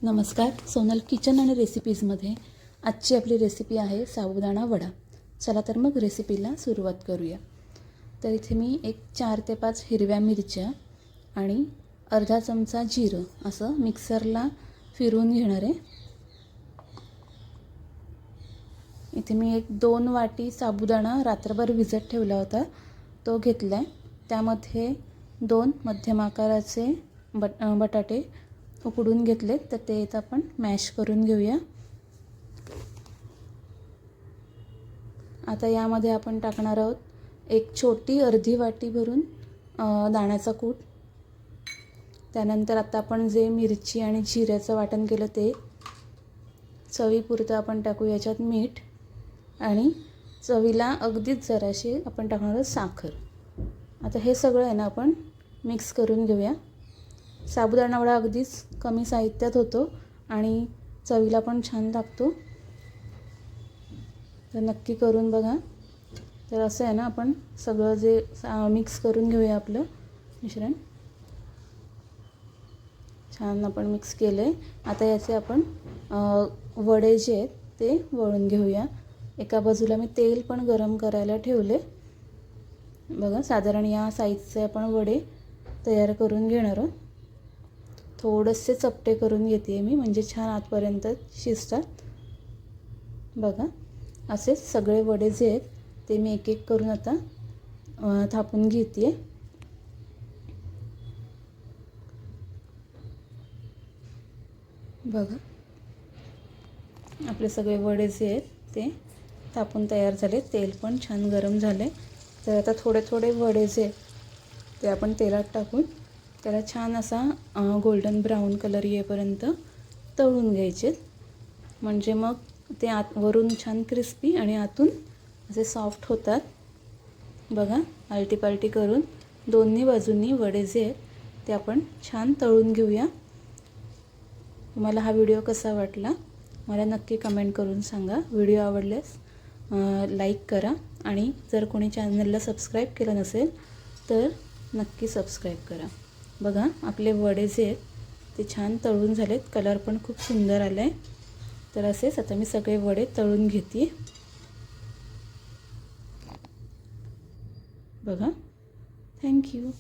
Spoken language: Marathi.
नमस्कार, सोनल किचन आणि रेसिपीजमध्ये आजची आपली रेसिपी आहे साबुदाणा वडा। चला तर मग रेसिपीला सुरुवात करूया। तर इथे मी एक 4 ते 5 हिरव्या मिरच्या आणि अर्धा चमचा जिरं असं मिक्सरला फिरवून घेणार आहे। इथे मी एक 2 वाटी साबुदाणा रात्रभर भिजत ठेवला होता, तो घेतलाय। त्यामध्ये 2 मध्यम आकाराचे बटाटे उकडून घेतले, तर ते आता आपण मॅश करून घेऊया। आता यामध्ये आपण टाकणार आहोत एक छोटी अर्धी वाटी भरून दाण्याचा कूट। त्यानंतर आता आपण जे मिरची आणि जिऱ्याचं वाटण केलं ते चवीपुरतं आपण टाकू याच्यात मीठ आणि चवीला अगदीच जराशी आपण टाकणार आहोत साखर। आता हे सगळं आहे ना आपण मिक्स करून घेऊया। साबुदाणा वडा अगदीच कमी साहित्यात होतो आणि चवीला पण छान लागतो, तर नक्की करून बघा। तर असं आहे ना आपण सगळं जे मिक्स करून घेऊया आपलं मिश्रण। छान आपण मिक्स केले। आता याचे आपण वडे जे आहेत ते वळून घेऊया। एका बाजूला मी तेल पण गरम करायला ठेवले बघा। साधारण या साईजचे आपण वडे तयार करून घेणार आहोत। थोडेसे चपटे करून घेते मी, म्हणजे छान आतपर्यंत शिजतात बघा। असे सगळे वडे जे आहेत ते मी एक एक करून आता थापून घेते बघा। आपले सगळे वडे जे आहेत ते थापून तयार झाले, तेल पण छान गरम झाले। तर आता थोडे थोडे वडे जे ते आपण तेलात टाकून त्याला छान असा गोल्डन ब्राऊन कलर येईपर्यंत तळून घ्यायचे, म्हणजे मग ते वरून छान क्रिस्पी आणि आतून असे सॉफ्ट होतात बघा। आलटी पालटी करून दोन्ही बाजूंनी वडे जे आहेत ते आपण छान तळून घेऊया। तुम्हाला हा व्हिडिओ कसा वाटला मला नक्की कमेंट करून सांगा। व्हिडिओ आवडल्यास लाईक करा आणि जर कोणी चॅनलला सबस्क्राईब केलं नसेल तर नक्की सबस्क्राईब करा बघा। आपले वडे जे आहेत ते छान तळून झालेत, कलर पण खूप सुंदर आला आहे। तर असेच आता मी सगळे वडे तळून घेते बघा। थँक्यू।